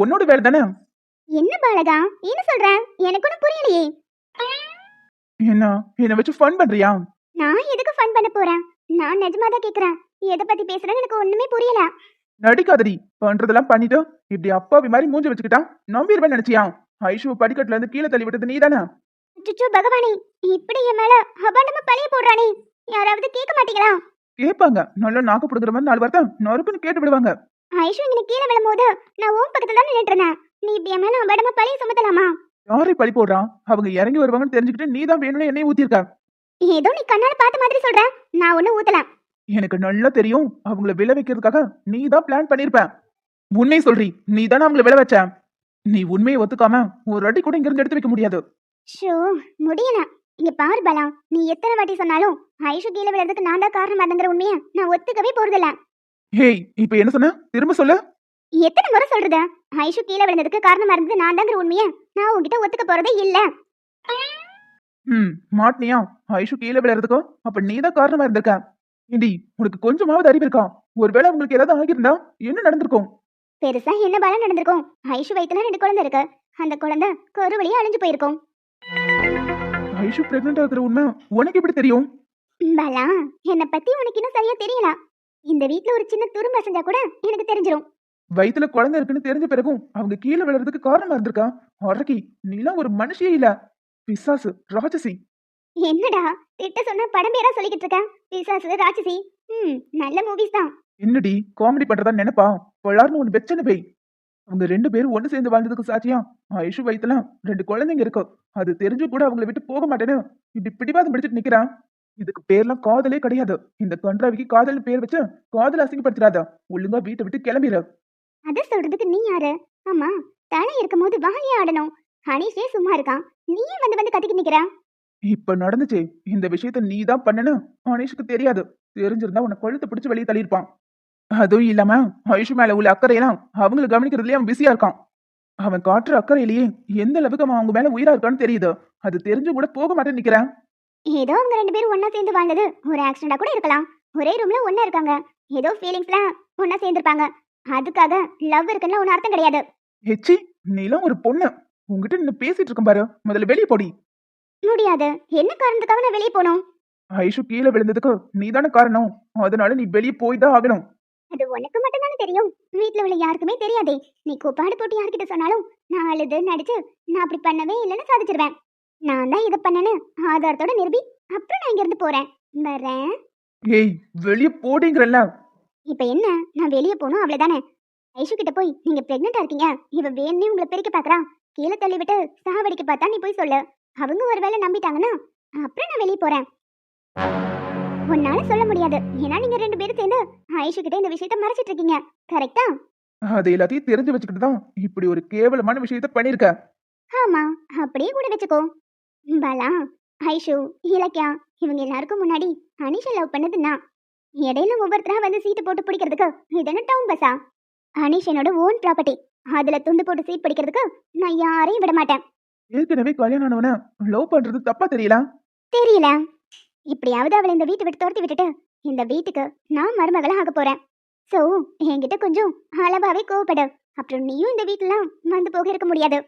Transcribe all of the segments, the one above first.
உன்னோட வேலை தானே. என்ன பாலகா என்ன சொல்ற? எனக்கு ஒன்றும் புரியலையே. என்ன என்ன வச்சு ஃபன் பண்றியா? நான் எதுக்கு ஃபன் பண்ண போறேன்? நான் நிஜமா தான் கேக்குறேன். எதை பத்தி பேசுறேன்னு எனக்கு ஒண்ணுமே புரியல. நடிக்காதடி. பண்றதெல்லாம் பண்ணிட்டு இப்படி அப்பாவி மாதிரி மூஞ்சி வச்சுக்கிட்டா நம்பிடுவேன் நினைச்சியா? ஐஷு படிக்கட்டுல இருந்து கீழே தள்ளி விட்டது நீதானே? சுச்சு பகவானே, இப்படி என் மேல அபாண்டமா பழிய போடுறானே. யாராவது கேட்க மாட்டீங்களா? கேட்பாங்க. நல்லா நாக்கு புடுங்குற மாதிரி 4 வார்த்தை நறுக்குன்னு கேட்டு விடுவாங்க. ஐஷு இங்க கீழே விழும்போது நான் உன் பக்கத்துல தான் நின்னுட்டு இருந்தேன். நீ இப்படி என் மேல அபாண்டமா பழிய சுமத்தலாமா? யாரை பழி போடுறான்? அவங்க இறங்கி வருவாங்கன்னு தெரிஞ்சுக்கிட்டு நீ தான் வேணும்னு என்னைய ஊத்திருக்க. ஏதோ நீ கண்ணால பார்த்த மாதிரி சொல்ற. நான் ஒண்ணு ஊத்தல. எனக்கு நல்லா தெரியும். அவங்கள விழ வைக்கிறதுக்காக நீ தான் பிளான் பண்ணிருப்ப. உண்மையை சொல்றி. நீ தானே அவங்கள விழ வச்ச. நீ உண்மையை ஒத்துக்காம ஒரு அடி கூட இங்க இருந்து எடுத்து வைக்க முடியாது. ஷோ, முடியல. இங்க பாரு பலா, நீ எத்தனை வாட்டி சொன்னாலும் ஐஷு கீழே விழுறதுக்கு நான் தான் காரணம் அதுங்கிற உண்மையை நான் ஒத்துக்கவே போறதில்ல. ஹேய், இப்ப என்ன சொன்ன? திரும்ப சொல்லு. எத்தனை முறை சொல்றது? ஐஷு கீழே விழுந்ததுக்கு காரணமா இருந்தது நான் தாங்கிற உண்மையை நான் உன்கிட்ட ஒத்துக்க போறதே இல்ல. மாட்டினியா? ஐஷு கீழே விழுறதுக்கோ அப்ப நீ தான் காரணமா இருந்திருக்க. இண்டி, உனக்கு கொஞ்சமாவது அறிவு இருக்கா? ஒருவேளை உங்களுக்கு ஏதாவது ஆகியிருந்தா என்ன நடந்திருக்கும்? பெருசா என்ன பலம் நடந்திருக்கும்? ஐஷு வயித்துல 2 குழந்தை இருக்கு. அந்த குழந்தை கரு வழியா அழிஞ்சு போயிருக்கும். ஐஷு பிரெக்னென்ட் ஆகுற உண்மை உனக்கு எப்படி தெரியும்? பலா, என்னை பத்தி உனக்கு இன்னும் சரியா தெரியல. இந்த வீட்ல ஒரு சின்ன துரும்பு அசைஞ்சா கூட எனக்கு தெரிஞ்சிரும். வயித்துல குழந்தை இருக்குன்னு தெரிஞ்ச பிறகும் அவங்க கீழே விழுறதுக்கு காரணமா இருந்திருக்கா? அரக்கி, நீலாம் ஒரு மனுஷியே இல்ல. பிசாசு, ராட்சசி. என்னடா திட்ட சொன்னா படம் பேரா சொல்லிக்கிட்டு இருக்க? பிசாசு, ராட்சசி. நல்ல மூவிஸ் தான். என்னடி காமெடி பண்றதா நினைப்பா? பொள்ளார்னு ஒண்ணு வெச்சன பேய். அவங்க 2 பேரும் ஒண்ணு சேர்ந்து வாழ்ந்ததுக்கு சாட்சியா ஐஷு வயித்துல 2 குழந்தைங்க இருக்கு. அது தெரிஞ்சு கூட அவங்களை விட்டு போக மாட்டேன்னு இப்படி பிடிவாதம் பிடிச்சிட்டு நிக்கிறான். இதுக்கு பேர்லாம் காதலே கிடையாது. இந்த கன்றாவிக்கு காதல் பேர் வச்சு காதல் அசிங்கப்படுத்துறாத. ஒழுங்கா வீட்டை விட்டு கிளம்பிடு. அத சொல்றதுக்கு நீ யாரு? ஆமா, தலை இருக்கும்போது வாலியா ஆடணும். ஹனீஷே சும்மா இருக்கான். நீயே வந்து வந்து கத்திக்கிட்டு நிக்கிற. இப்ப நடந்துச்சே இந்த விஷயத்த நீ தான் பண்ணனு அனீஷுக்கு தெரியாது. தெரிஞ்சிருந்தா உன்னை கொழுத்து பிடிச்சு வெளியே தள்ளியிருப்பான். அதுவும் இல்லாம ஐஷு மேல உள்ள அக்கறையெல்லாம் அவங்களை கவனிக்கிறதுலயே அவன் பிஸியா இருக்கான். அவன் காட்டுற அக்கறையிலேயே எந்த அளவுக்கு அவன் அவங்க மேல உயிரா இருக்கான்னு தெரியுது. அது தெரிஞ்சு கூட போக மாட்டேன்னு நிக்கிறான். ஏதோ அவங்க 2 பேரும் ஒண்ணா சேர்ந்து வாழ்ந்தது ஒரு ஆக்சிடென்டா கூட இருக்கலாம். ஒரே ரூம்ல ஒண்ணா இருக்காங்க. ஏதோ ஃபீலிங்ஸ்ல ஒண்ணா சேர்ந்திருப்பாங்க. அதுக்காக லவ் இருக்குன்னு ஒண்ணு அர்த்தம் கிடையாது. ஹெச்சி, நீலாம் ஒரு பொண்ணு. உங்ககிட்ட நின்னு பேசிட்டு இருக்கேன் பாரு. முதல்ல வெளியே போடி. முடியாது. என்ன காரணத்துக்காக நான் வெளியே போகணும்? ஐஷு கீழே விழுந்ததுக்கு நீதானே காரணம். அதனால நீ வெளியே போய் தான் ஆகணும். அது உனக்கு மட்டும் தானே தெரியும். வீட்ல உள்ள யாருக்குமே தெரியாதே. நீ கூப்பாடு போட்டு யார்கிட்ட சொன்னாலும் நான் அழுது நடிச்சு நான் அப்படி பண்ணவே இல்லைன்னு சாதிச்சிருவேன். நான் தான் இதை பண்ணேன்னு ஆதாரத்தோட நிரூபி. அப்புறம் நான் இங்க இருந்து போறேன். வரேன். ஏய், வெளியே போடிங்கிறல்ல. இப்ப என்ன? நான் வெளியே போகணும் அவ்வளவுதானே? ஐஷு கிட்ட போய் நீங்க பிரெக்னெண்டா இருக்கீங்க, இவ வேணும்னே உங்களை பிரிக்க பாக்குறான், கீழே தள்ளி விட்டு சாவடிக்க பார்த்தா நீ போய் சொல்லு. அவங்க ஒருவேளை நம்பிட்டாங்கன்னா அப்புறம் நான் வெளியே போறேன். உன்னால சொல்ல முடியாது. ஏன்னா நீங்க 2 பேரும் சேர்ந்து ஐஷு கிட்ட இந்த விஷயத்த மறைச்சிட்டு இருக்கீங்க. கரெக்டா? அது எல்லாத்தையும் தெரிஞ்சு வச்சுக்கிட்டு தான் இப்படி ஒரு கேவலமான விஷயத்த பண்ணிருக்க. ஆமா, அப்படியே கூட வச்சுக்கோ. பாலா, ஐஷு, இலக்கியா இவங்க எல்லாருக்கும் முன்னாடி அனிஷா லவ் பண்ணது நான். இடையில ஒவ்வொருத்தரா வந்து சீட்டு போட்டு பிடிக்கிறதுக்கு இது என்ன டவுன் பஸ்ஸா? அனிஷ் என்னோட ஓன் ப்ராப்பர்ட்டி. அதுல துண்டு போட்டு சீட் பிடிக்கிறதுக்கு நான் யாரையும் விட மாட்டேன். ஏற்கனவே கல்யாணம் ஆனவன லவ் பண்றது தப்பா தெரியல. தெரியல. இப்படியாவது அவளை இந்த வீட்டை விட்டு துரத்தி விட்டுட்டு இந்த வீட்டுக்கு நான் மருமகளா ஆக போறேன். சோ என்கிட்ட கொஞ்சம் அளவாவே கோவப்படு. அப்புறம் நீயும் இந்த வீட்டுலாம் வந்து போக இருக்க முடியாது.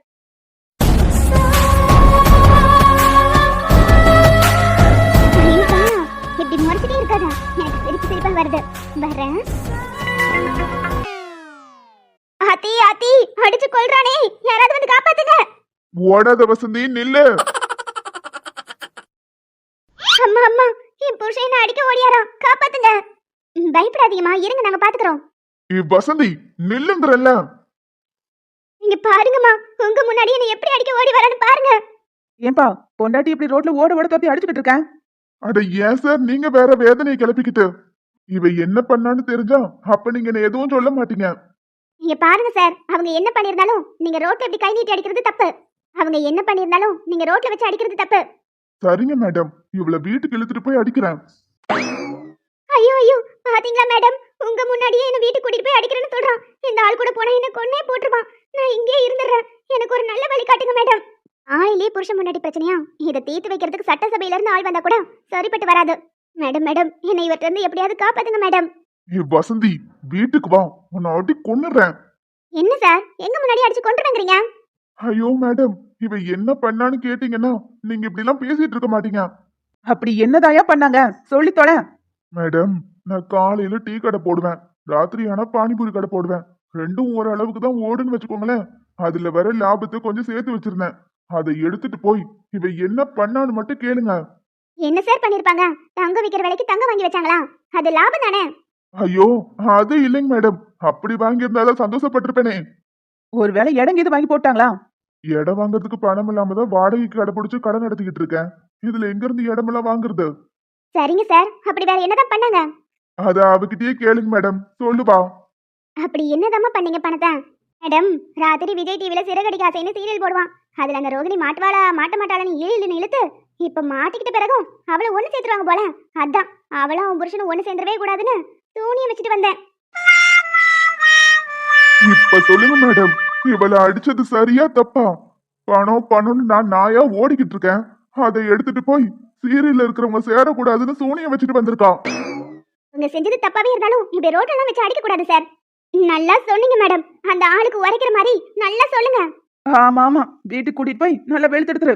இப்படி முறைச்சிட்டே இருக்காதா? எனக்கு சிரிப்பு சிரிப்பா வருது. வரேன். ஆத்தி ஆத்தி, அடிச்சு கொல்றானே, யாராவது வந்து காப்பாத்துங்க. ஓடாத வசந்தி, நில்லு. அம்மா அம்மா, என் புருஷன் என்ன அடிக்க ஓடியாராம், காப்பாத்துங்க. பயப்படாதீங்கம்மா, இருங்க நாங்க பாத்துக்கிறோம். வசந்தி, நில்லுங்கறல்ல. இங்க பாருங்கம்மா, உங்க முன்னாடி என்ன எப்படி அடிக்க ஓடி வரான்னு பாருங்க. ஏன்பா பொண்டாட்டி இப்படி ரோட்ல ஓட ஓட தத்தி அடிச்சுக்கிட்டு இருக்கேன்? அட ஏன் சார் நீங்க வேற வேதனையை கிளப்பிக்கிட்டு? இவ என்ன பண்ணான்னு தெரிஞ்சா அப்ப நீங்க என்ன எதுவும் சொல்ல மாட்டீங்க. இங்க பாருங்க சார், அவங்க என்ன பண்ணிருந்தாலும் நீங்க ரோட்ல இப்படி கை நீட்டி அடிக்கிறது தப்பு. அவங்க என்ன பண்ணிருந்தாலும் நீங்க ரோட்ல வச்சு அடிக்கிறது தப்பு. சரிங்க மேடம், இவள வீட்டுக்கு இழுத்துட்டு போய் அடிக்கிறேன். ஐயோ ஐயோ, பாத்தீங்களா மேடம், உங்க முன்னாடியே என்ன வீட்டுக்கு கூட்டிட்டு போய் அடிக்கிறேன்னு சொல்றான். இந்த ஆள் கூட போனா என்ன கொன்னே போட்டுருவான். நான் இங்கே இருந்துடுறேன். எனக்கு ஒரு நல்ல வழி காட்டுங்க மேடம். ஆயிலே புருஷன் முன்னாடி பிரச்சனையா? இதை தீர்த்து வைக்கிறதுக்கு சட்டசபையில இருந்து ஆள் வந்தா கூட சரிப்பட்டு வராது. மேடம் மேடம், என்னை இவர்கிட்ட இருந்து எப்படியாவது காப்பாத்துங்க மேடம். வசந்தி, வீட்டுக்கு வா, உன்னை அடி கொன்னுறேன். என்ன சார் எங்க முன்னாடி அடிச்சு கொண்டுறீங்க? ஐயோ மேடம், இவ என்ன பண்ணான்னு கேட்டீங்கன்னா நீங்க இப்படி எல்லாம் பேசிட்டு இருக்க மாட்டீங்க. அப்படி என்னதாயா பண்ணாங்க சொல்லி தொலை. மேடம், நான் காலையில டீ கடை போடுவேன், ராத்திரி ஆனா பானிபூரி கடை போடுவேன். ரெண்டும் ஒரு அளவுக்கு தான் ஓடுன்னு வச்சுக்கோங்களேன். அதுல வர லாபத்தை கொஞ்சம் சேர்த்து வச்சிருந்தேன். அதை எடுத்துட்டு போய் இவ என்ன பண்ணான்னு மட்டும் கேளுங்க. என்ன சார் பண்ணிருப்பாங்க? தங்க விக்கிற விலைக்கு தங்க வாங்கி வச்சாங்களா? அது லாபம் தானே. ஐயோ, அது இல்லைங்க மேடம். அப்படி வாங்கியிருந்தாதான் சந்தோஷப்பட்டிருப்பேனே. ஒருவேளை இடம் இது வாங்கி போட்டாங்களா? இடம் வாங்குறதுக்கு பணம் இல்லாம தான் வாடகைக்கு கடை பிடிச்சு கடை நடத்திக்கிட்டு இருக்கேன். இதுல எங்க இருந்து இடமெல்லாம் வாங்குறது? சரிங்க சார், அப்படி வேற என்னதான் பண்ணாங்க? அத அவகிட்டயே கேளுங்க மேடம், சொல்லுவா. அப்படி என்னதாம்மா பண்ணீங்க பணத்தை? மேடம், ராத்திரி விஜய் டிவில சிறகடிக்க ஆசைன்னு சீரியல் போடுவான். அதுல அந்த ரோகிணி மாட்டுவாளா மாட்ட மாட்டாளான்னு இழுன்னு இழுத்து இப்ப மாட்டிக்கிட்ட பிறகும் அவளை ஒண்ணு சேர்த்துருவாங்க போல. அதான் அவளும் அவன் புருஷனும் ஒண்ணு சேர்ந்துடவே கூடாதுன்னு தூணியை வச்சுட்டு வந்தேன். இப்ப சொல்லுங்க மேடம், இவளை அடிச்சது சரியா தப்பா? பணம் பணம்னு நான் நாயா ஓடிக்கிட்டு இருக்கேன். அதை எடுத்துட்டு போய் சீரியல்ல இருக்கிறவங்க சேரக்கூடாதுன்னு சூனியம் வச்சுட்டு வந்திருக்கான். உங்க செஞ்சது தப்பாவே இருந்தாலும் இப்படி ரோட்டெல்லாம் வச்சு அடிக்க கூடாது சார். நல்லா சொன்னீங்க மேடம். அந்த ஆளுக்கு உரைக்கிற மாதிரி நல்லா சொல்லுங்க. ஆமா ஆமா, வீட்டுக்கு கூட்டிட்டு போய் நல்லா வெளுத்தெடுத்துரு.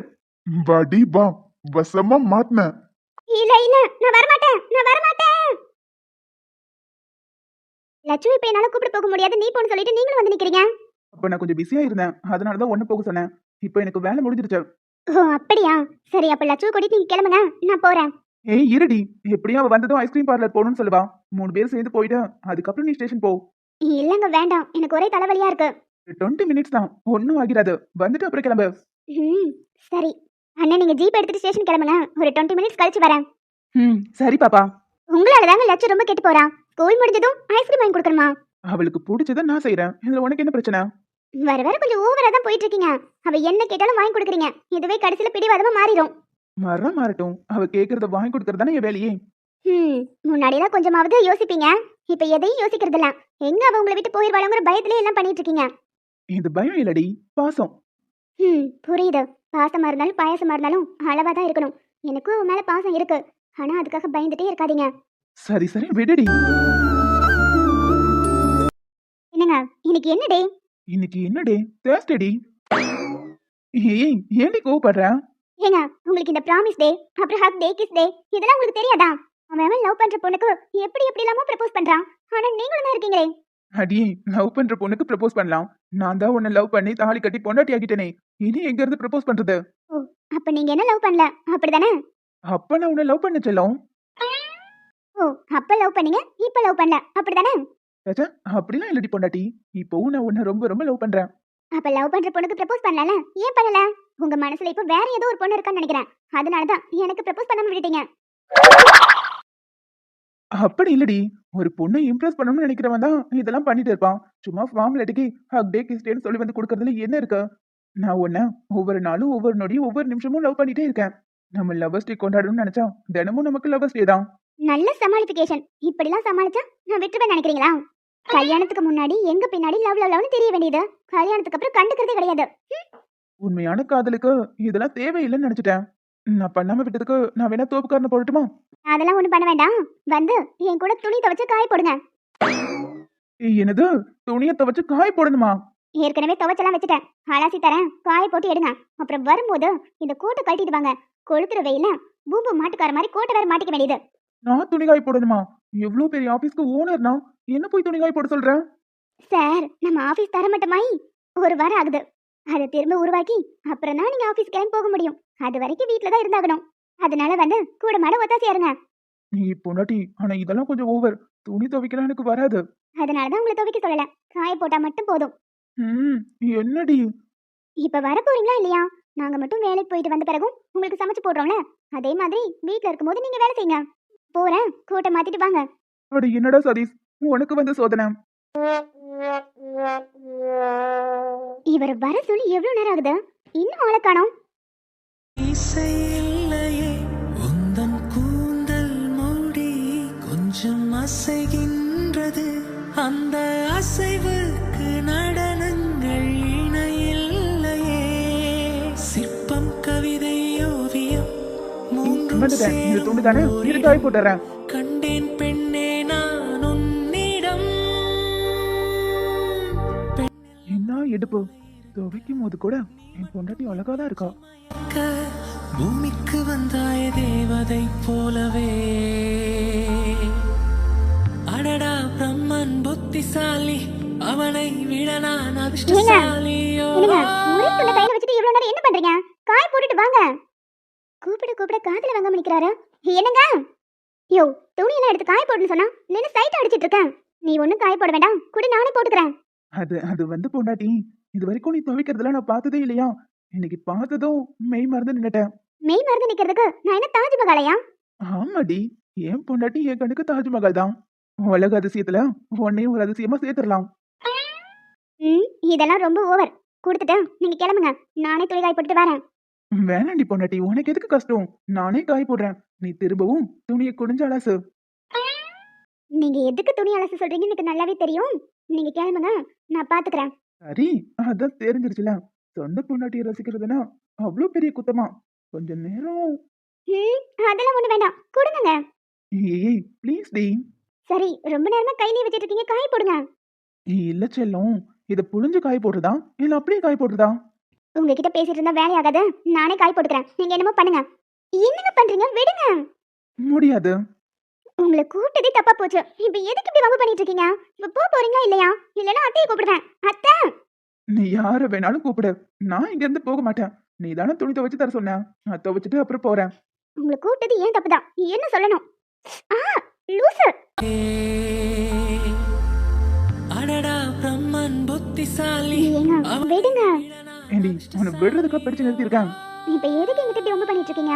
வடி வா, வசமா மாட்டின. இல்ல இல்ல, நான் வரமாட்டேன். லட்சுமி இப்ப என்னால கூப்பிட்டு போக முடியாது, நீ போன்னு சொல்லிட்டு நீங்களும் வந்து நிக்கிறீங்க. அப்ப நான் கொஞ்சம் பிஸியா இருந்தேன், அதனாலதான் ஒண்ணு போக சொன்னேன். இப்போ எனக்கு வேலை முடிஞ்சிருச்சு. ஓ அப்படியா? சரி, அப்ப லட்சுமி கூட்டிட்டு நீங்க கிளம்புங்க, நான் போறேன். ஏய் இருடி, எப்படியும் அவ வந்ததும் ஐஸ்கிரீம் பார்லர் போகணும்னு சொல்லுவா. 3 பேர் சேர்ந்து போயிட்டு அதுக்கப்புறம் நீ ஸ்டேஷன் போ. இல்லங்க வேண்டாம், எனக்கு ஒரே தலைவலியா இருக்கு. 20 மினிட்ஸ் தான், ஒன்னும் ஆகிடாது. வந்துட்டு அப்புறம் கிளம்பு. சரி அண்ணன், நீங்க ஜீப் எடுத்துட்டு ஸ்டேஷன் கிளம்புங்க. ஒரு 20 மினிட்ஸ் கழிச்சு வரேன். சரி பாப்பா. உங்களால தாங்க லட்சம் ரொம்ப கெட்டு போறா. ஸ்கூல் முடிஞ்சதும் ஐஸ்கிரீம் வாங்கி கொடுக்கணுமா? அவளுக்கு பிடிச்சதை நான் செய்யறேன், இதுல உனக்கு என்ன பிரச்சனை? வர வர கொஞ்சம் ஓவரா தான் போயிட்டு இருக்கீங்க. அவ என்ன கேட்டாலும் வாங்கி கொடுக்குறீங்க. இதுவே கடைசியில பிடிவாதமா மாறிடும். மாறட்டும், அவ கேக்குறத வாங்கி கொடுக்கறதானே என் வேலையே. முன்னாடிலாம் கொஞ்சமாவது யோசிப்பீங்க, இப்ப எதையும் யோசிக்கிறது இல்ல. எங்க அவ உங்களை விட்டு போயிருவாளுங்கிற பயத்திலே எல்லாம் பண்ணிட்டு இருக்கீங்க. இது பயம் இல்லடி, பாசம். புரியுது. பாசமா இருந்தாலும் பாயாசமா இருந்தாலும் அளவா தான் இருக்கணும். எனக்கும் அவன் மேல பாசம் இருக்கு. ஆனா அதுக்காக பயந்துட்டே இருக்காதீங்க. சரி சரி விடுடி. என்னங்க, இன்னைக்கு என்ன டே? இன்னைக்கு என்ன டே? தேர்ஸ்டே. ஏய் ஏன்டி கோவப்படுற? ஏங்க, உங்களுக்கு இந்த ப்ராமிஸ் டே, அப்புறம் ஹக் டே, கிஸ் டே இதெல்லாம் உங்களுக்கு தெரியாதா? அவன் லவ் பண்ற பொண்ணுக்கு எப்படி எப்படி இல்லாம ப்ரப்போஸ் பண்றான். ஆனா நீங்களும் தான் இருக்கீங்களே. அடியே, லவ் பண்ற பொண்ணுக்கு ப்ரப்போஸ் பண்ணலாம். நான் தான் உன்னை லவ் பண்ணி தாலி கட்டி பொண்டாட்டி ஆகிட்டேனே. இனி எங்க இருந்து ப்ரப்போஸ் பண்றது? அப்ப நீங்க என்ன லவ் பண்ணல அப்படிதானே? அப்ப நான் உன்னை லவ் பண்ண செல்லம். அப்ப லவ் பண்ணீங்க, இப்ப லவ் பண்ணல அப்படிதானே? ஏச்சா, அப்படிலாம் இல்லடி பொண்டாட்டி. இப்போவும் நான் உன்னை ரொம்ப ரொம்ப லவ் பண்றேன். அப்ப லவ் பண்ற பொண்ணுக்கு ப்ரப்போஸ் பண்ணல, ஏன் பண்ணல? உங்க மனசுல இப்ப வேற ஏதோ ஒரு பொண்ணு இருக்கான்னு நினைக்கிறேன். அதனாலதான் எனக்கு ப்ரப்போஸ் பண்ணாம விட்டுட்டீங்க. அப்படி இல்லடி, ஒரு பொண்ணை இம்ப்ரெஸ் பண்ணணும்னு நினைக்கிறவன் தான் இதெல்லாம் பண்ணிட்டு இருப்பான். சும்மா ஃபார்மாலிட்டிக்கு ஹக் டே கிஸ் டேன்னு சொல்லி வந்து கொடுக்கறதுல என்ன இருக்கு? நான் உன்னை ஒவ்வொரு நாளும் ஒவ்வொரு நொடியும் ஒவ்வொரு நிமிஷமும் லவ் பண்ணிட்டே இருக்கேன். நம்ம லவ்வர்ஸ் டே கொண்டாடணும்னு நினைச்சா தினமும் நமக்கு லவ்வர்ஸ் டே தான். நல்ல சமாளிஃபிகேஷன். இப்படிலாம் சமாளிச்சா நான் விட்டுருவேன் நினைக்கிறீங்களா? கல்யாணத்துக்கு முன்னாடி எங்க பின்னாடி லவ் லவ் லவ்னு தெரிய வேண்டியது, கல்யாணத்துக்கு அப்புறம் கண்டுக்கிறதே கிடையாது. உண்மையான காதலுக்கு இதெல்லாம் தேவையில்லைன்னு நினைச்சிட்டேன். நான் பண்ணாம விட்டதுக்கு நான் வேணா தோப்புக்காரனை போடட்டுமா? அதெல்லாம் ஒண்ணும் பண்ண வேண்டாம். வந்து என் கூட துணி துவைச்சு காய போடுங்க. என்னது, துணியை துவைச்சு காய போடணுமா? ஏற்கனவே துவைச்செல்லாம் வச்சுட்டேன், அலாசி தரேன், காய போட்டு எடுங்க. அப்புறம் வரும்போது இந்த கோட்டை கழட்டிட்டு வாங்க. கொளுத்துற வெயில பூம்பு மாட்டுக்கார மாதிரி கோட்டை வேற மாட்டிக்க வேண்டியது. நான் துணி காய போடணுமா? எவ்வளவு பெரிய ஆபீஸ்க்கு ஓனர்னா என்ன போய் துணி காய போட சொல்றேன்? சார், நம்ம ஆபீஸ் தர மட்டுமாயி 1 வாரம் ஆகுது. அதை திரும்ப உருவாக்கி அப்புறம் தான் நீங்க ஆபீஸ் கிளம்பி போக முடியும். அது வரைக்கும் வீட்டுல தான் இருந்தாகணும். அதனால வந்து கூட மாட ஒத்தாசியா இருங்க. நீ பொண்டாட்டி, ஆனா இதெல்லாம் கொஞ்சம் ஓவர். துணி துவைக்கலாம் எனக்கு வராது. அதனாலதான் உங்களை துவைக்க சொல்லல, காய போட்டா மட்டும் போதும். என்னடி? இப்ப வர போறீங்களா இல்லையா? நாங்க மட்டும் வேலைக்கு போயிட்டு வந்த பிறகும் உங்களுக்கு சமைச்சு போடுறோம்ல, அதே மாதிரி வீட்டுல இருக்கும்போது நீங்க வேலை செய்யுங்க. போறேன், கோட்டை மாத்திட்டு வாங்க. அட என்னடா சதீஷ், உனக்கு வந்து சோதனை. இவர் வர சொல்லி எவ்வளவு நேரம் ஆகுது, இன்னும் ஆளை காணோம். கொஞ்சம் அசைகின்றது, அந்த அசைவுக்கு நடனங்கள் இணையில்லையே. சிற்பம், கவிதை, ஓவியம் மூன்றும் இந்த துண்டு தானே, இது காய போட்டுறேன். கண்டேன் பெண்ணே நான் உன்னிடம். இடுப்பு. துவைக்கும் போது கூட என் பொண்டாட்டி அழகாதான் இருக்கா. க, பூமிக்கு வந்தாய தேவதை போலவே. அடடா பிரம்மன் புத்திசாலி, அவனை விட நான் அதிர்ஷ்டசாலியோ. என்னங்க ஒரே துணை கையில வச்சுட்டு இவ்வளவு நேரம் என்ன பண்றீங்க? காய போட்டுட்டு வாங்க. கூப்பிட காதுல வாங்க நிக்கிறாரு. என்னங்க யோ, துணி எல்லாம் எடுத்து காய போடுன்னு சொன்னா நின்னு சைட் அடிச்சிட்டு இருக்கேன். நீ ஒண்ணும் காய போட வேண்டாம், கூட நானே போட்டுக்கிறேன். அது வந்து பொண்டாட்டி, இது வரைக்கும் நீ துவைக்கிறதுல நான் பார்த்ததே இல்லையா? இன்னைக்கு பார்த்ததும் மெய் மறந்து நின்னுட்டேன். மெய் மருந்து நிக்கிறதுக்கு நான் என்ன தாஜ்மஹாலையா? ஆமாடி, என் பொண்டாட்டி என் கண்ணுக்கு தாஜ்மஹால் தான். உலக அதிசயத்துல உன்னையும் ஒரு அதிசயமா சேர்த்துடலாம். இதெல்லாம் ரொம்ப ஓவர். கொடுத்துட்டு நீங்க கிளம்புங்க, நானே துணி காய போட்டுட்டு வரேன். வேணாண்டி பொண்டாட்டி, உனக்கு எதுக்கு கஷ்டம்? நானே காய போடுறேன். நீ திரும்பவும் துணியை குடிஞ்ச அலசு. நீங்க எதுக்கு துணி அலச சொல்றீங்கன்னு எனக்கு நல்லாவே தெரியும். நீங்க கிளம்புங்க, நான் பாத்துக்கிறேன். சரி, அதான் தெரிஞ்சிருச்சுல. சொந்த பொண்டாட்டியை ரசிக்கிறதுனா அவ்வளோ பெரிய குத்தமா? கொஞ்ச நேரம். அதெல்லாம் ஒண்ணு வேண்டாம், கொடுங்க. ஏய் ப்ளீஸ் டி. சரி, ரொம்ப நேரமா கையிலே வச்சிட்டு இருக்கீங்க, காய போடுங்க. இல்ல செல்லம், இதை புழிஞ்சு காய போடுறதா இல்ல அப்படியே காய போடுறதா? உங்ககிட்ட பேசிட்டு இருந்தா வேலையாகாது, நானே காய போட்டுக்கிறேன். நீங்க என்னமோ பண்ணுங்க. என்னங்க பண்றீங்க? விடுங்க. முடியாது. உங்களை கூப்பிட்டதே தப்பா போச்சு. இப்ப எதுக்கு இப்படி வம்பு பண்ணிட்டு இருக்கீங்க? இப்ப போறீங்களா இல்லையா? இல்லைன்னா அத்தையை கூப்பிடுவேன். அத்தை, நீ யார வேணாலும் கூப்பிடு, நான் இங்க இருந்து போக மாட்டேன். நீ தானே துணி துவைச்சு தர சொன்ன, நான் துவைச்சிட்டு அப்புறம் போறேன். உங்களை கூப்பிட்டது ஏன் தப்புதான், என்ன சொல்லணும்? லூசு. அடடா பிரம்மன் புத்திசாலி, ஏங்க விடுங்க. ஏண்டி, உன்னை விடுறதுக்கா படிச்சு நிறுத்திருக்கேன். இப்ப எதுக்கு எங்கிட்ட இப்படி வம்பு பண்ணிட்டு இருக்கீங்க?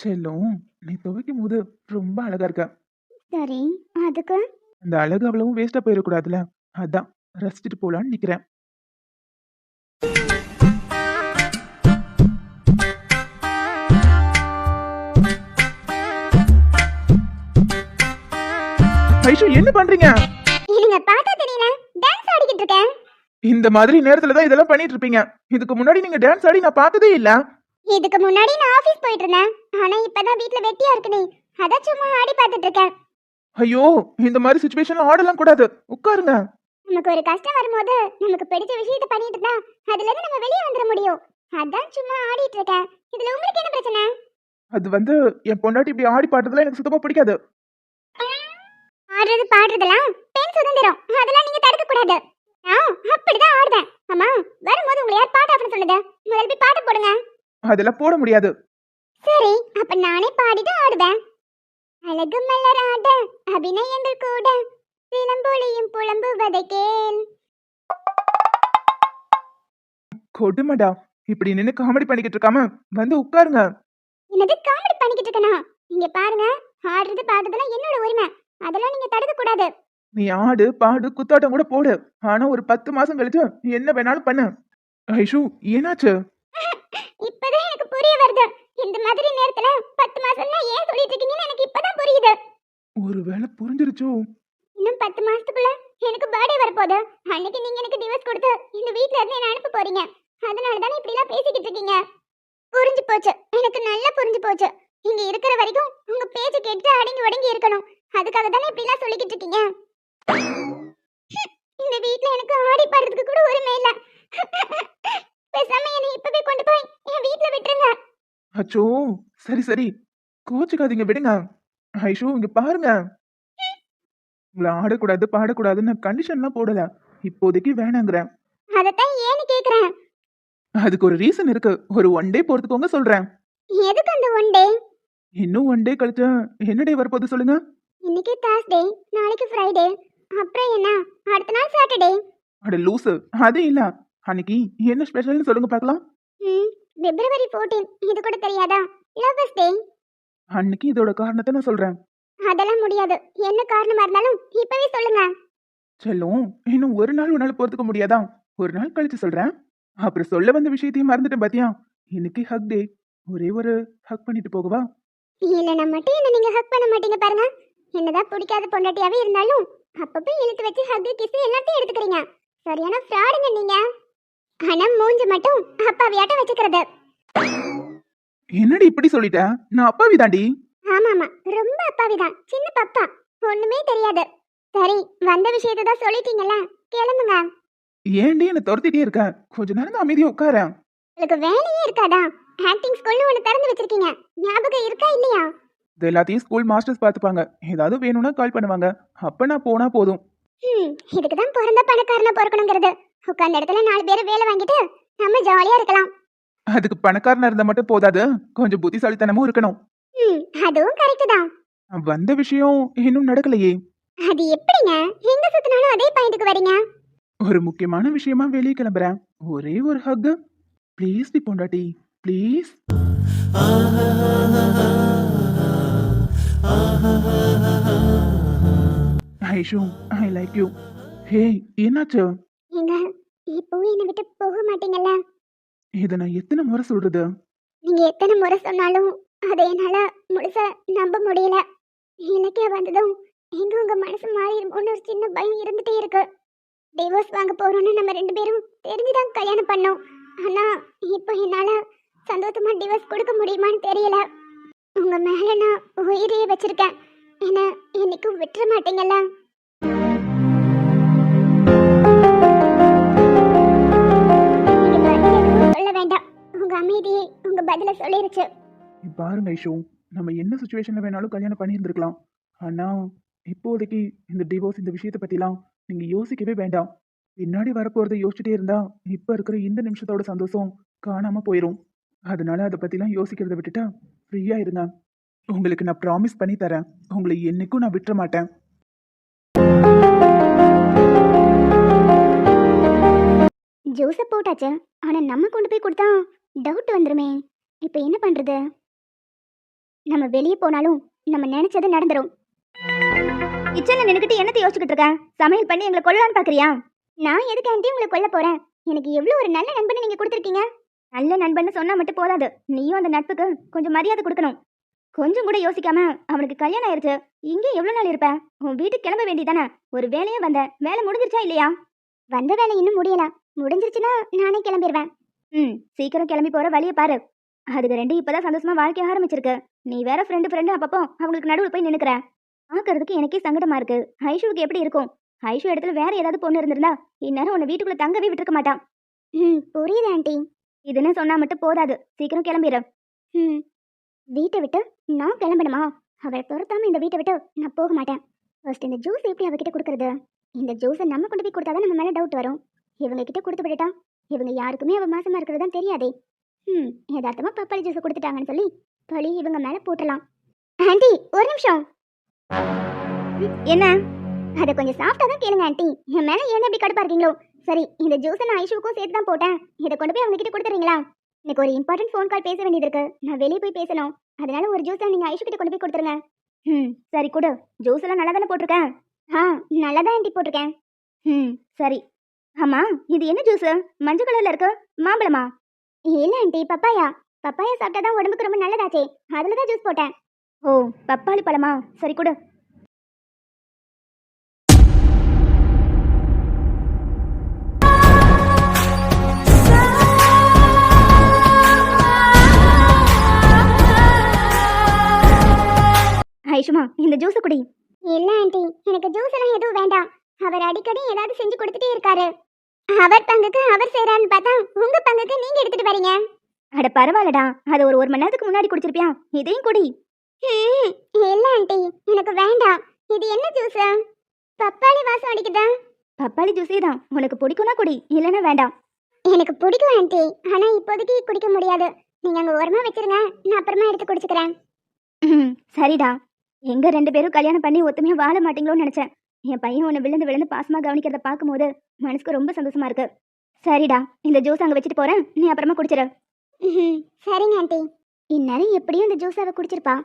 செல்லம், நீ துவைக்கும் போது ரொம்ப அழகா இருக்க. சரி, அதுக்கு அந்த அழகு அவ்வளவும் வேஸ்டா போயிடக்கூடாதுல, அதான் ரசிச்சுட்டு போலான்னு நிக்கிறேன். ஐஷு, என்ன பண்றீங்க? இல்லைங்க, பார்த்தா தெரியல, டான்ஸ் ஆடிக்கிட்டு இருக்கேன். இந்த மாதிரி நேரத்துல தான் இதெல்லாம் பண்ணிட்டு இருப்பீங்க. இதுக்கு முன்னாடி நீங்க டான்ஸ் ஆடி நான் பார்த்ததே இல்ல. இதுக்கு முன்னாடி நான் ஆபீஸ் போயிட்டு இருந்தேன். ஆனா இப்பதான் வீட்ல வெட்டியா இருக்குனே, அதான் சும்மா ஆடி பார்த்துட்டு இருக்கேன். ஐயோ, இந்த மாதிரி சிச்சுவேஷன்ல ஆடலாம் கூடாது. உட்காருங்க. நமக்கு ஒரு கஷ்டம் வரும்போது நமக்கு பிடிச்ச விஷயத்தை பண்ணிட்டு இருந்தா அதுல இருந்து நம்ம வெளியே வந்துட முடியும். அதான் சும்மா ஆடிட்டு இருக்கேன். இதுல உங்களுக்கு என்ன பிரச்சனை? அது வந்து என் பொண்டாட்டி இப்படி ஆடி பாடுறதுல எனக்கு சுத்தமா பிடிக்காது. ஆடுறது பாடுறதெல்லாம் பெண் சுதந்திரம், அதெல்லாம் நீங்க தடுக்க கூடாது. நான் அப்படிதான் ஆடுவேன். அம்மா, வரும்போது உங்களை யார் பாட்டு ஆஃப்னு சொன்னது? முதல்ல போய் பாட்டு போடுங்க. அதெல்லாம் போட முடியாது. சரி, அப்ப நானே பாடிட்டு ஆடுவேன். அழகு மலராட அபிநயங்கள் கூட சிலம்பொழியும் புலம்புவதை கேள். கொடுமடா, இப்படி நின்னு காமெடி பண்ணிக்கிட்டு இருக்காம வந்து உட்காருங்க. என்னது காமெடி பண்ணிக்கிட்டு இருக்கனா? இங்க பாருங்க, ஆடுறது பாடுறதுலாம் என்னோட உரிமை, அதெல்லாம் நீங்க தடுக்க கூடாது. நீ ஆடு பாடு குத்தாட்டம் கூட போடு, ஆனா ஒரு 10 மாசம் கழிச்சு என்ன வேணாலும் பண்ணு. ஐஷு, ஏனாச்சு? இப்பதான் எனக்கு புரிய வருது. இந்த மாதிரி நேரத்துல 10 மாசம்னா ஏன் சொல்லிட்டு இருக்கீங்கன்னு எனக்கு இப்பதான் புரியுது. ஒருவேளை புரிஞ்சிருச்சோ? இன்னும் 10 மாசத்துக்குள்ள எனக்கு பர்த்டே வரப்போகுது. அன்னைக்கு நீங்க எனக்கு டிவோர்ஸ் கொடுத்து இந்த வீட்ல இருந்து என்ன அனுப்ப போறீங்க. அதனால தானே இப்படி எல்லாம் பேசிக்கிட்டு இருக்கீங்க. புரிஞ்சு போச்சு, எனக்கு நல்லா புரிஞ்சு போச்சு. இங்க இருக்கிற வரைக்கும் உங்க பேச்ச கேட்டு அடங்கி ஒடங்கி இருக்கணும். அதுக்காக தானே இப்படி எல்லாம் சொல்லிக்கிட்டு இருக்கீங்க. இந்த வீட்ல எனக்கு ஆடி பாடுறதுக்கு கூட உரிமை இல்ல. பேசாம என்னை இப்பவே கொண்டு போய் என் வீட்ல விட்டுருங்க. அச்சோ, சரி சரி, கோச்சுக்காதீங்க, விடுங்க. ஐஷு, இங்க பாருங்க, உங்களை ஆடக்கூடாது பாடக்கூடாதுன்னு கண்டிஷன்லாம் போடல. இப்போதைக்கு வேணாங்கிறேன். அதத்தான் ஏன்னு கேக்குறேன். அதுக்கு ஒரு ரீசன் இருக்கு. ஒரு 1 டே பொறுத்துக்கோங்க சொல்றேன். எதுக்கு அந்த ஒன் டே? இன்னும் 1 டே கழிச்சு என்ன டே வரப்போகுது சொல்லுங்க? இன்னைக்கு Thursday, நாளைக்கு Friday, அப்புறம் என்ன அடுத்த நாள் Saturday. அட லூசு, அது இல்ல. அன்னைக்கு என்ன ஸ்பெஷல்னு சொல்லுங்க பார்க்கலாம். February 14, இது கூட தெரியாதா? Lovers Day. அன்னைக்கு இதோட காரணத்தை நான் சொல்றேன். அதெல்லாம் முடியாது. என்ன காரணமா இருந்தாலும் இப்பவே சொல்லுங்க. செல்லும், இன்னும் ஒரு நாள் உன்னால பொறுத்துக்க முடியாதா? ஒரு நாள் கழிச்சு சொல்றேன். அப்புறம் சொல்ல வந்த விஷயத்தையும் மறந்துட்டேன் பாத்தியா? இன்னைக்கு ஹக் டே. ஒரே ஒரு ஹக் பண்ணிட்டு போகவா? இல்லைன்னா மட்டும் என்ன நீங்க ஹக் பண்ண மாட்டீங்க பாருங்க. என்னதான் பிடிக்காத பொண்டாட்டியாவே இருந்தாலும் அப்பப்போ இழுத்து வச்சு ஹக் கிஸ் எல்லாத்தையும் எடுத்துக்கிறீங்க. சரியான ஃப்ராடுங்க நீங்க. ஆனா மூஞ்சி மட்டும் அப்பாவியாட்ட வச்சுக்கிறது. என்னடி இப்படி சொல்லிட்ட? நான் அப்பாவி தாண்டி. ஆமாமா, ரொம்ப அப்பாவிதான். சின்ன பப்பா, ஒண்ணுமே தெரியாது. சரி, வந்த விஷயத்தை தான் சொல்லிட்டீங்கல்ல, கிளம்புங்க. ஏன்டி என்ன துரத்திட்டே இருக்க? கொஞ்ச நேரம் தான் அமைதியா உட்காரேன். உங்களுக்கு வேலையே இருக்காதா? ஆக்டிங் ஸ்கூல்னு ஒன்று திறந்து வச்சிருக்கீங்க, ஞாபகம் இருக்கா இல்லையா? இது எல்லாத்தையும் ஸ்கூல் மாஸ்டர்ஸ் பார்த்துப்பாங்க. ஏதாவது வேணும்னா கால் பண்ணுவாங்க. அப்ப நான் போனா போதும். இதுக்கு தான் பிறந்த பணக்காரனா பிறக்கணுங்கிறது. உட்கார்ந்த இடத்துல 4 பேர் வேலை வாங்கிட்டு நம்ம ஜாலியா இருக்கலாம். அதுக்கு பணக்காரனா இருந்தா மட்டும் போதாது, கொஞ்சம் புத்திசாலித்தனமும் இருக்கணும். அதுவும் கரெக்ட் தான். வந்த விஷயம் இன்னும் நடக்கலையே. அது எப்படிங்க எங்க சுத்தினாலும் அதே பாயிண்ட்க்கு வரீங்க? ஒரு முக்கியமான விஷயமா வெளியே கிளம்புறேன். ஒரே ஒரு ஹக் ப்ளீஸ் டி பொண்டாட்டி, please. Aishu, I like you. Hey, என்னாச்சு? நீங்க இப்போ என்னை விட்டு போக மாட்டீங்கல்ல? இதை நான் எத்தனை முறை சொல்றது? நீங்க எத்தனை முறை சொன்னாலும் அதை என்னால முழுசா நம்ப முடியல. எனக்கே வந்ததும் எங்க உங்க மனசு மாறிடுமோன்னு ஒரு சின்ன பயம் இருந்துட்டே இருக்கு. டிவோர்ஸ் வாங்க போறோம்னு நம்ம 2 பேரும் தெரிஞ்சுதான் கல்யாணம் பண்ணோம். ஆனா இப்போ என்னால சந்தோஷமா டிவோர்ஸ் கொடுக்க முடியுமான்னு தெரியல. உங்க மேல நான் உயிரையே வச்சிருக்கேன். என்ன என்னைக்கும் விட்டுற மாட்டீங்கல்ல? சொல்ல வேண்டாம், உங்க அமைதியை உங்க பதில சொல்லிருச்சு. பாருங்க ஐஷு, நம்ம என்ன சுச்சுவேஷன்ல வேணாலும் கல்யாணம் பண்ணியிருந்திருக்கலாம். ஆனா இப்போதைக்கு இந்த டிவோர்ஸ் இந்த விஷயத்தை பத்திலாம் நீங்க யோசிக்கவே வேண்டாம். பின்னாடி வரப்போறதை யோசிச்சுட்டே இருந்தா இப்ப இருக்கிற இந்த நிமிஷத்தோட சந்தோஷம் காணாம போயிடும். அதனால அதை பத்திலாம் யோசிக்கிறத விட்டுட்டா ஃப்ரீயா இருங்க. உங்களுக்கு நான் ப்ராமிஸ் பண்ணி தரேன், உங்களை என்னைக்கும் நான் விட்டுற மாட்டேன். ஜூஸை போட்டாச்சு, ஆனா நம்ம கொண்டு போய் கொடுத்தா டவுட் வந்துருமே. இப்போ என்ன பண்றது? நம்ம வெளியே போனாலும் நம்ம நினைச்சது நடந்துரும். கிச்சன்ல நின்னுக்கிட்டு என்னத்தை யோசிச்சுக்கிட்டு இருக்க? சமையல் பண்ணி எங்களை கொல்லலான்னு பாக்குறியா? நான் எதுக்கு ஆண்டி உங்களை கொல்ல போறேன்? எனக்கு எவ்வளவு ஒரு நல்ல நண்பனை நீங்க கொடுத்துருக்கீங்க. நல்ல நண்பன்னு சொன்னா மட்டும் போதாது, நீயும் அந்த நட்புக்கு கொஞ்சம் மரியாதை கொடுக்கணும். கொஞ்சம் கூட யோசிக்காம அவனுக்கு கல்யாணம் ஆயிருச்சு, இங்கே எவ்வளவு நாள் இருப்ப? உன் வீட்டுக்கு கிளம்ப வேண்டியதானே? ஒரு வேலையே வந்த, வேலை முடிஞ்சிருச்சா இல்லையா? வந்த வேலை இன்னும் முடியல, முடிஞ்சிருச்சுன்னா நானே கிளம்பிடுவேன். சீக்கிரம் கிளம்பி போற வழியை பாரு. அதுக்கு 2 இப்பதான் சந்தோஷமா வாழ்க்கை ஆரம்பிச்சிருக்கு. நீ வேற ஃப்ரெண்டு அப்பப்போ அவங்களுக்கு நடுவில் போய் நின்னுக்கிற. பார்க்கறதுக்கு எனக்கே சங்கடமா இருக்கு. ஐஷுவுக்கு எப்படி இருக்கும்? ஐஷு இடத்துல வேற ஏதாவது பொண்ணு இருந்திருந்தா இந்நேரம் உன்னை வீட்டுக்குள்ள தங்கவே விட்டுருக்க மாட்டான். புரியுது ஆண்டி. இதுன்னு சொன்னா மட்டும் போதாது, சீக்கிரம் கிளம்பிடு. வீட்டை விட்டு நான் கிளம்பணுமா? அவளை துரத்தாம இந்த வீட்டை விட்டு நான் போக மாட்டேன். ஃபர்ஸ்ட் இந்த ஜூஸ் எப்படி அவகிட்ட கொடுக்கறது? இந்த ஜூஸை நம்ம கொண்டு போய் கொடுத்தாதான் நம்ம மேல டவுட் வரும். இவங்க கிட்ட கொடுத்து விட்டுட்டா இவங்க யாருக்குமே அவ மாசமா இருக்கிறது தான் தெரியாதே. யதார்த்தமா பப்பாளி ஜூஸ் கொடுத்துட்டாங்கன்னு சொல்லி பழி இவங்க மேல போட்டலாம். ஆண்டி ஒரு நிமிஷம். என்ன? அதை கொஞ்சம் சாஃப்டா தான் கேளுங்க ஆண்டி. என் மேல ஏன் இப்படி கடுப்பா இருக்கீங்களோ? சரி, இந்த ஜூஸை நான் ஐஷுவுக்கும் சேர்த்து தான் போட்டேன். இதை கொண்டு போய் அவங்க கிட்ட கொடுத்துறீங்களா? எனக்கு ஒரு இம்பார்ட்டன்ட் ஃபோன் கால் பேச வேண்டியது இருக்கு, நான் வெளியே போய் பேசணும். அதனால ஒரு ஜூஸை நீங்க ஐஷு கிட்ட கொண்டு போய் கொடுத்துருங்க. சரி கொடு. ஜூஸ் எல்லாம் நல்லா தானே போட்டிருக்கேன்? நல்லா தான் ஆண்டி போட்டிருக்கேன். சரி. ஆமா, இது என்ன ஜூஸ்? மஞ்சள் கலர்ல இருக்கு, மாம்பழமா? இல்ல ஆண்டி, பப்பாயா. பப்பாயா சாப்பிட்டா தான் உடம்புக்கு ரொம்ப நல்லதாச்சே, அதுல தான் ஜூஸ் போட்டேன். ஓ, பப்பாளி பழமா? சரி கொடு. ஐஷுமா, இந்த ஜூஸ் குடி. இல்ல ஆண்டி, எனக்கு ஜூஸ் எல்லாம் எதுவும் வேண்டாம். அவர் அடிக்கடி ஏதாவது செஞ்சு கொடுத்துட்டே இருக்காரு. அவர் பங்குக்கு அவர் செய்யறான்னு பார்த்தா உங்க பங்குக்கு நீங்க எடுத்துட்டு வரீங்க. அட பரவாயில்லடா, அது ஒரு 1 மணி நேரத்துக்கு முன்னாடி குடிச்சிருப்பியா? இதையும் குடி. இல்ல ஆண்டி, எனக்கு வேண்டாம். இது என்ன ஜூஸ்? பப்பாளி வாசம் அடிக்குதா? பப்பாளி ஜூஸே தான். உனக்கு பிடிக்கும்னா குடி, இல்லைன்னா வேண்டாம். எனக்கு பிடிக்கும் ஆண்டி, ஆனா இப்போதைக்கு குடிக்க முடியாது. நீங்க அங்க ஓரமா வச்சிருங்க, நான் அப்புறமா எடுத்து குடிச்சுக்கிறேன். சரிடா. எங்க 2 பேரும் கல்யாணம் பண்ணி ஒத்துமையா வாழ மாட்டீங்களோன்னு நினைச்சேன். என் பையன் உன்னை விழுந்து பாசமா கவனிக்கிறத பார்க்கும்போது மனசுக்கு ரொம்ப சந்தோஷமா இருக்கு. சரிடா, இந்த ஜூஸ் அங்க வச்சுட்டு போறேன், நீ அப்புறமா குடிச்சிரு. சரிங்க ஆண்டி. இந்நேரம் எப்படியும் இந்த ஜூஸ் அவ குடிச்சிருப்பா.